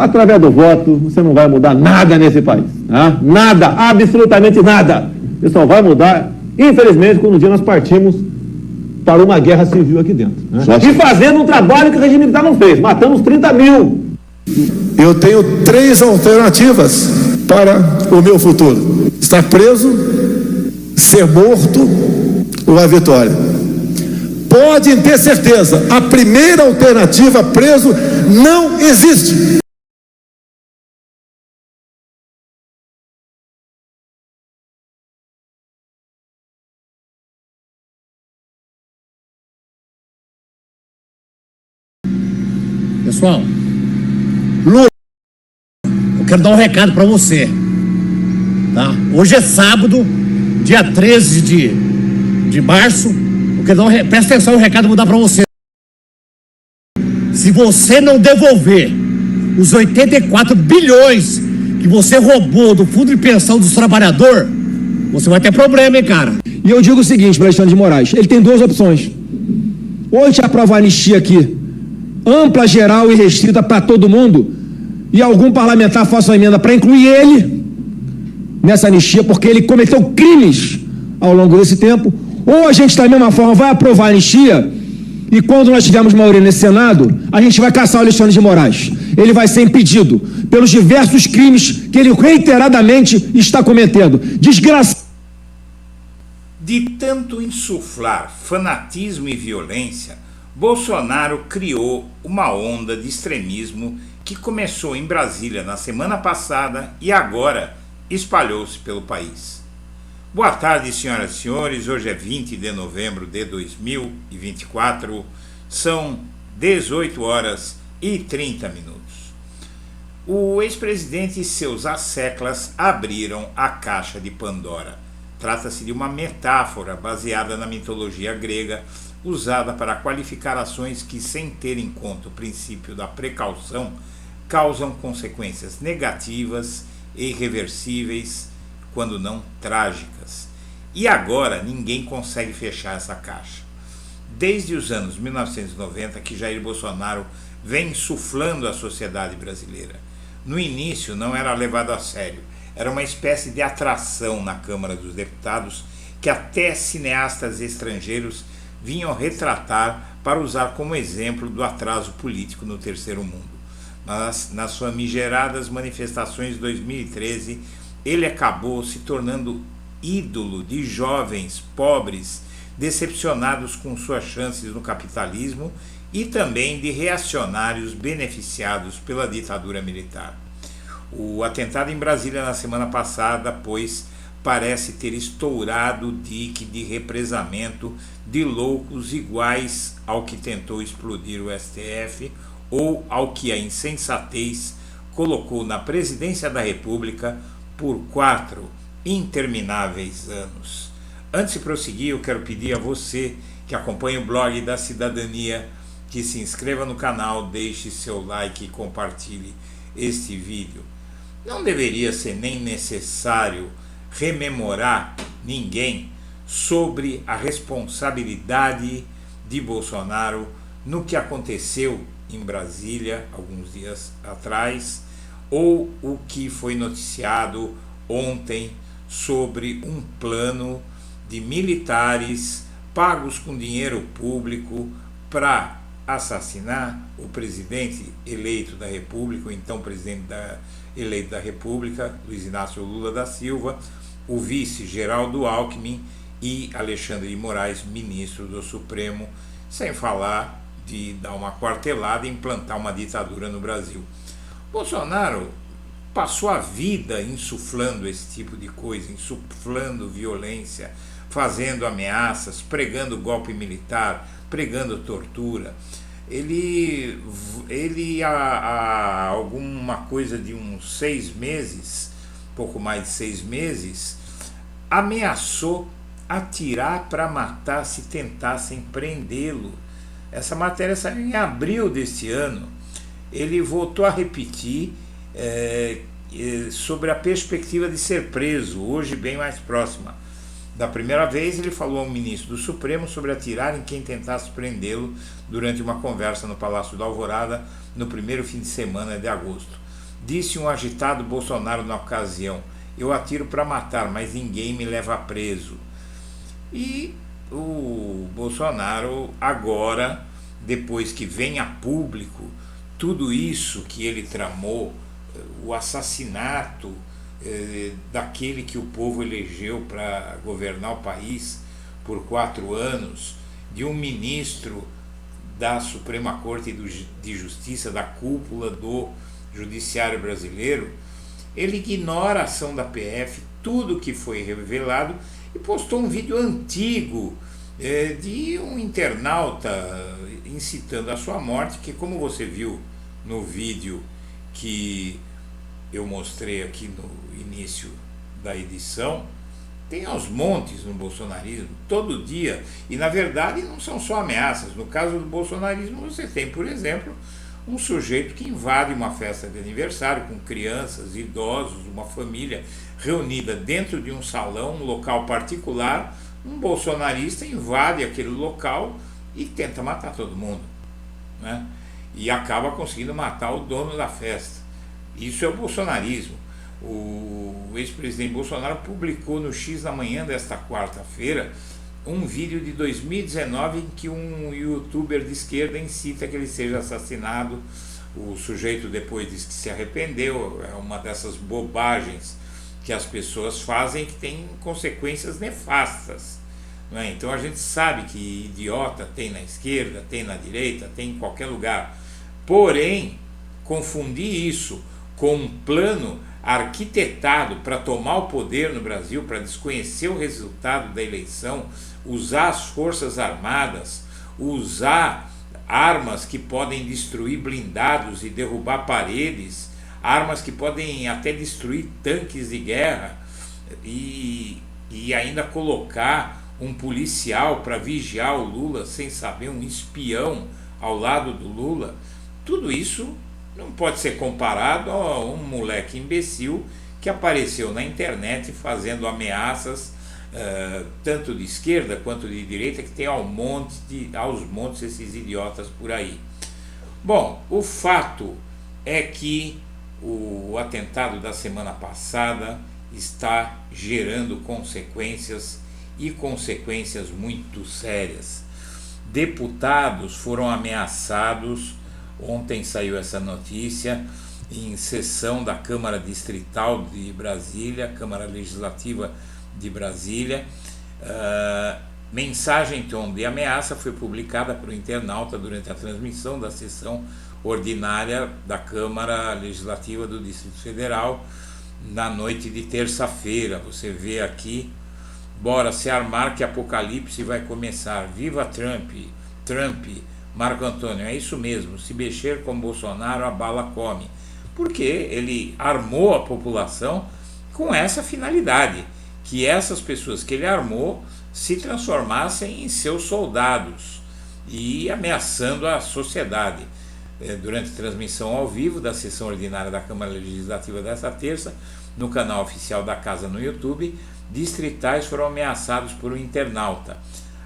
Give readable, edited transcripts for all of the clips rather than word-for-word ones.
através do voto, você não vai mudar nada nesse país. Né? Nada, absolutamente nada. Você só vai mudar, infelizmente, quando um dia nós partimos para uma guerra civil aqui dentro. Né? E fazendo um trabalho que o regime militar não fez. Matamos 30 mil. Eu tenho 3 alternativas para o meu futuro: estar preso, ser morto ou a vitória. Podem ter certeza, a primeira alternativa, preso, não existe. Pessoal, Lula, eu quero dar um recado para você, tá? Hoje é sábado, dia 13 de março. Eu quero dar presta atenção, o recado eu vou dar para você. Se você não devolver os 84 bilhões que você roubou do fundo de pensão dos trabalhadores, você vai ter problema, hein, cara? E eu digo o seguinte para Alexandre de Moraes: ele tem 2 opções. Ou a gente aprova a anistia aqui, ampla, geral e restrita para todo mundo, e algum parlamentar faça uma emenda para incluir ele nessa anistia, porque ele cometeu crimes ao longo desse tempo. Ou a gente, da mesma forma, vai aprovar a anistia, e quando nós tivermos maioria nesse Senado, a gente vai caçar o Alexandre de Moraes. Ele vai ser impedido pelos diversos crimes que ele reiteradamente está cometendo. Desgraçado. De tanto insuflar fanatismo e violência, Bolsonaro criou uma onda de extremismo que começou em Brasília na semana passada e agora espalhou-se pelo país. Boa tarde, senhoras e senhores. Hoje é 20 de novembro de 2024, são 18 horas e 30 minutos. O ex-presidente e seus asseclas abriram a caixa de Pandora. Trata-se de uma metáfora baseada na mitologia grega, usada para qualificar ações que, sem ter em conta o princípio da precaução, causam consequências negativas e irreversíveis, quando não trágicas. E agora ninguém consegue fechar essa caixa. Desde os anos 1990 que Jair Bolsonaro vem insuflando a sociedade brasileira. No início não era levado a sério, era uma espécie de atração na Câmara dos Deputados que até cineastas estrangeiros vinham retratar para usar como exemplo do atraso político no terceiro mundo. Mas nas famigeradas manifestações de 2013, ele acabou se tornando ídolo de jovens pobres decepcionados com suas chances no capitalismo e também de reacionários beneficiados pela ditadura militar. O atentado em Brasília na semana passada, pois, parece ter estourado o dique de represamento de loucos iguais ao que tentou explodir o STF ou ao que a insensatez colocou na presidência da República por 4 intermináveis anos. Antes de prosseguir, eu quero pedir a você que acompanha o blog da Cidadania que se inscreva no canal, deixe seu like e compartilhe este vídeo. Não deveria ser nem necessário rememorar ninguém sobre a responsabilidade de Bolsonaro no que aconteceu em Brasília alguns dias atrás, ou o que foi noticiado ontem sobre um plano de militares pagos com dinheiro público para assassinar o presidente eleito da República, o então presidente eleito da República, Luiz Inácio Lula da Silva, o vice Geraldo Alckmin e Alexandre de Moraes, ministro do Supremo, sem falar de dar uma quartelada e implantar uma ditadura no Brasil. Bolsonaro passou a vida insuflando esse tipo de coisa, insuflando violência, fazendo ameaças, pregando golpe militar, pregando tortura. Ele há alguma coisa de uns 6 meses, pouco mais de 6 meses, ameaçou atirar para matar se tentassem prendê-lo. Essa matéria saiu em abril deste ano. Ele voltou a repetir sobre a perspectiva de ser preso, hoje bem mais próxima. Da primeira vez, ele falou ao ministro do Supremo sobre atirar em quem tentasse prendê-lo durante uma conversa no Palácio da Alvorada no primeiro fim de semana de agosto. Disse um agitado Bolsonaro na ocasião: eu atiro para matar, mas ninguém me leva preso. E o Bolsonaro agora, depois que vem a público tudo isso que ele tramou, o assassinato daquele que o povo elegeu para governar o país por 4 anos, de um ministro da Suprema Corte de Justiça, da cúpula do Judiciário brasileiro, ele ignora a ação da PF, tudo que foi revelado, e postou um vídeo antigo de um internauta incitando a sua morte, que, como você viu no vídeo que eu mostrei aqui no início da edição, tem aos montes no bolsonarismo, todo dia, e na verdade não são só ameaças. No caso do bolsonarismo, você tem, por exemplo, um sujeito que invade uma festa de aniversário com crianças, idosos, uma família reunida dentro de um salão, um local particular. Um bolsonarista invade aquele local e tenta matar todo mundo, né? E acaba conseguindo matar o dono da festa. Isso é o bolsonarismo. O ex-presidente Bolsonaro publicou no X da manhã desta quarta-feira um vídeo de 2019 em que um youtuber de esquerda incita que ele seja assassinado. O sujeito depois diz que se arrependeu. É uma dessas bobagens que as pessoas fazem, que tem consequências nefastas, não é? Então a gente sabe que idiota tem na esquerda, tem na direita, tem em qualquer lugar. Porém, confundir isso com um plano arquitetado para tomar o poder no Brasil, para desconhecer o resultado da eleição, usar as Forças Armadas, usar armas que podem destruir blindados e derrubar paredes, armas que podem até destruir tanques de guerra, e ainda colocar um policial para vigiar o Lula sem saber, um espião ao lado do Lula. Tudo isso não pode ser comparado a um moleque imbecil que apareceu na internet fazendo ameaças, tanto de esquerda quanto de direita, que tem aos montes esses idiotas por aí. Bom, o fato é que o atentado da semana passada está gerando consequências, e consequências muito sérias. Deputados foram ameaçados. Ontem saiu essa notícia em sessão da Câmara Distrital de Brasília, Câmara Legislativa de Brasília. Mensagem em tom de ameaça foi publicada por um internauta durante a transmissão da sessão ordinária da Câmara Legislativa do Distrito Federal na noite de terça-feira. Você vê aqui: bora se armar que apocalipse vai começar, viva Trump, Marco Antônio, é isso mesmo, se mexer com Bolsonaro a bala come. Porque ele armou a população com essa finalidade, que essas pessoas que ele armou se transformassem em seus soldados, e ameaçando a sociedade. Durante a transmissão ao vivo da sessão ordinária da Câmara Legislativa desta terça, no canal oficial da Casa no YouTube, distritais foram ameaçados por um internauta.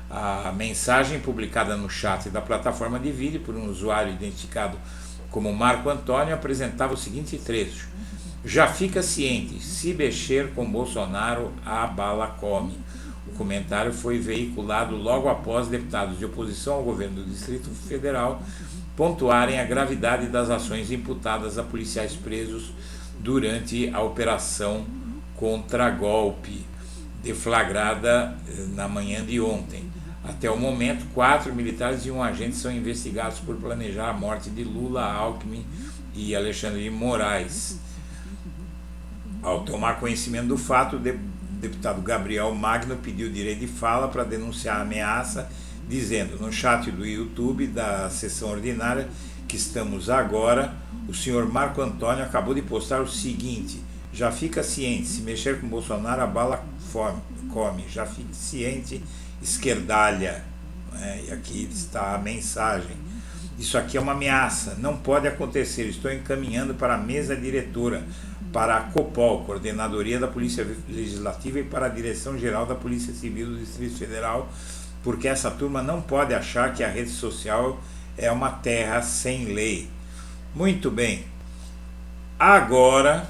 A mensagem publicada no chat da plataforma de vídeo por um usuário identificado como Marco Antônio apresentava o seguinte trecho: já fica ciente, se mexer com Bolsonaro a bala come. O comentário foi veiculado logo após deputados de oposição ao governo do Distrito Federal pontuarem a gravidade das ações imputadas a policiais presos durante a operação contra-golpe, deflagrada na manhã de ontem. Até o momento, 4 militares e um agente são investigados por planejar a morte de Lula, Alckmin e Alexandre de Moraes. Ao tomar conhecimento do fato, o deputado Gabriel Magno pediu direito de fala para denunciar a ameaça, dizendo: no chat do YouTube da sessão ordinária que estamos agora, o senhor Marco Antônio acabou de postar o seguinte: já fica ciente, se mexer com Bolsonaro a bala come, já fique ciente, esquerdalha. E aqui está a mensagem: isso aqui é uma ameaça, não pode acontecer, estou encaminhando para a mesa diretora, para a COPOL, Coordenadoria da Polícia Legislativa, e para a Direção-Geral da Polícia Civil do Distrito Federal, porque essa turma não pode achar que a rede social é uma terra sem lei. Muito bem. Agora,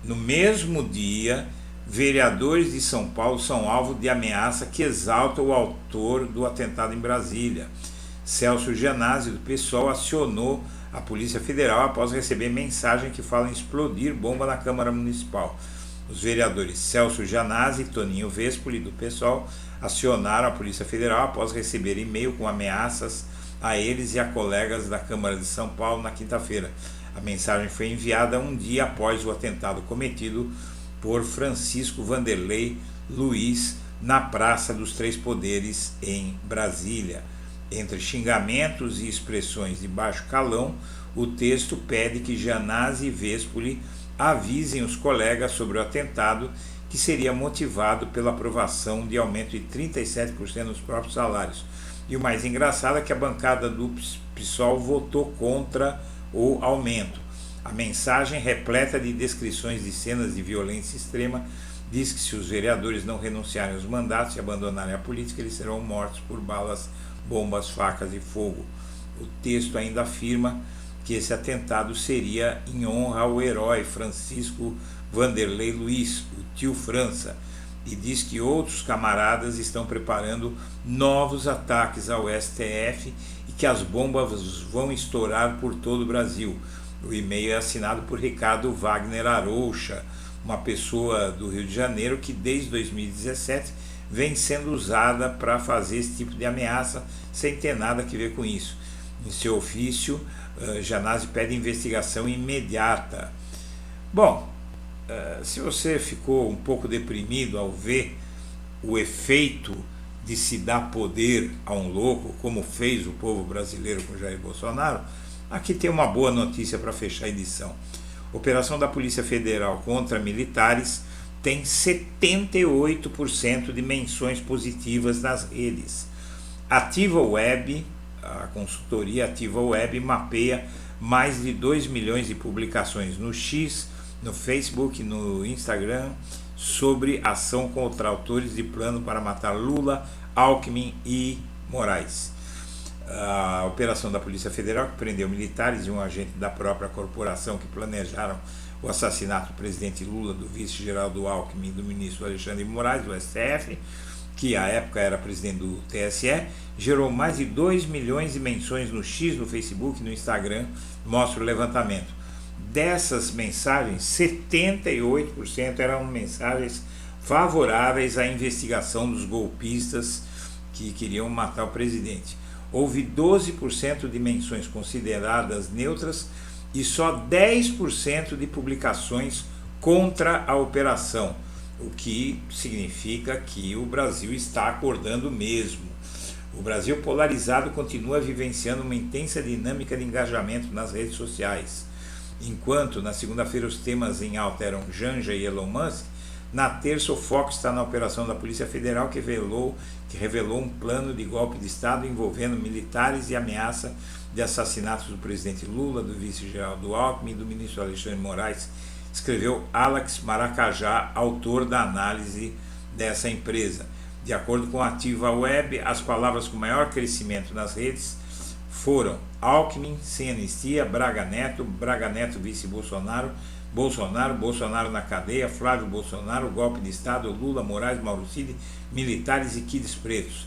no mesmo dia, vereadores de São Paulo são alvo de ameaça que exalta o autor do atentado em Brasília. Celso Gianazzi, do PSOL, acionou a Polícia Federal após receber mensagem que fala em explodir bomba na Câmara Municipal. Os vereadores Celso Gianazzi e Toninho Vespoli, do PSOL, acionaram a Polícia Federal após receber e-mail com ameaças a eles e a colegas da Câmara de São Paulo na quinta-feira. A mensagem foi enviada um dia após o atentado cometido por Francisco Vanderlei Luiz na Praça dos Três Poderes, em Brasília. Entre xingamentos e expressões de baixo calão, o texto pede que Gianazzi e Vespoli avisem os colegas sobre o atentado, que seria motivado pela aprovação de aumento de 37% nos próprios salários. E o mais engraçado é que a bancada do PSOL votou contra o aumento. A mensagem, repleta de descrições de cenas de violência extrema, diz que se os vereadores não renunciarem aos mandatos e abandonarem a política, eles serão mortos por balas, bombas, facas e fogo. O texto ainda afirma que esse atentado seria em honra ao herói Francisco Vanderlei Luiz, o tio França, e diz que outros camaradas estão preparando novos ataques ao STF e que as bombas vão estourar por todo o Brasil. O e-mail é assinado por Ricardo Wagner Aroucha, uma pessoa do Rio de Janeiro que desde 2017 vem sendo usada para fazer esse tipo de ameaça sem ter nada a ver com isso. Em seu ofício, Gianazzi pede investigação imediata. Bom, se você ficou um pouco deprimido ao ver o efeito de se dar poder a um louco, como fez o povo brasileiro com Jair Bolsonaro, aqui tem uma boa notícia para fechar a edição. Operação da Polícia Federal contra militares tem 78% de menções positivas nas redes. Ativa Web, a consultoria Ativa Web, mapeia mais de 2 milhões de publicações no X, no Facebook, no Instagram, sobre ação contra autores de plano para matar Lula, Alckmin e Moraes. A operação da Polícia Federal, que prendeu militares e um agente da própria corporação que planejaram o assassinato do presidente Lula, do vice-Geraldo Alckmin e do ministro Alexandre de Moraes, do STF, que à época era presidente do TSE, gerou mais de 2 milhões de menções no X, no Facebook e no Instagram, mostra o levantamento. Dessas mensagens, 78% eram mensagens favoráveis à investigação dos golpistas que queriam matar o presidente. Houve 12% de menções consideradas neutras e só 10% de publicações contra a operação, o que significa que o Brasil está acordando mesmo. O Brasil polarizado continua vivenciando uma intensa dinâmica de engajamento nas redes sociais. Enquanto na segunda-feira os temas em alta eram Janja e Elon Musk, na terça o foco está na operação da Polícia Federal que revelou um plano de golpe de Estado envolvendo militares e ameaça de assassinatos do presidente Lula, do vice-Geraldo Alckmin e do ministro Alexandre de Moraes, escreveu Alex Maracajá, autor da análise dessa empresa. De acordo com a Ativa Web, as palavras com maior crescimento nas redes foram Alckmin sem anistia, Braga Neto vice-Bolsonaro, Bolsonaro na cadeia, Flávio Bolsonaro, golpe de Estado, Lula, Moraes, Mauro Cid, militares e kids pretos.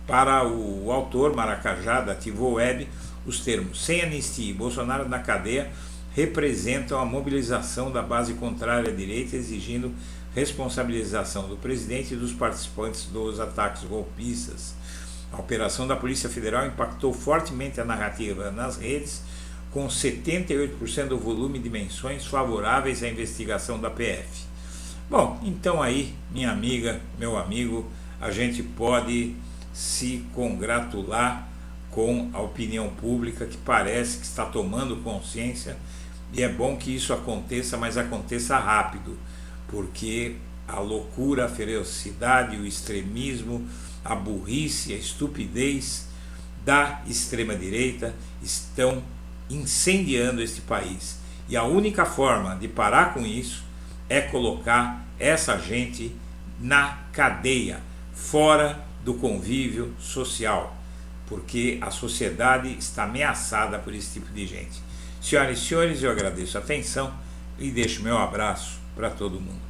Para o autor Maracajá, da Ativa Web, os termos sem anistia e Bolsonaro na cadeia representam a mobilização da base contrária à direita, exigindo responsabilização do presidente e dos participantes dos ataques golpistas. A operação da Polícia Federal impactou fortemente a narrativa nas redes, com 78% do volume de menções favoráveis à investigação da PF. Bom, então aí, minha amiga, meu amigo, a gente pode se congratular com a opinião pública que parece que está tomando consciência, e é bom que isso aconteça, mas aconteça rápido, porque a loucura, a ferocidade, o extremismo, a burrice, a estupidez da extrema-direita estão incendiando este país. E a única forma de parar com isso é colocar essa gente na cadeia, fora do convívio social, porque a sociedade está ameaçada por esse tipo de gente. Senhoras e senhores, eu agradeço a atenção e deixo meu abraço para todo mundo.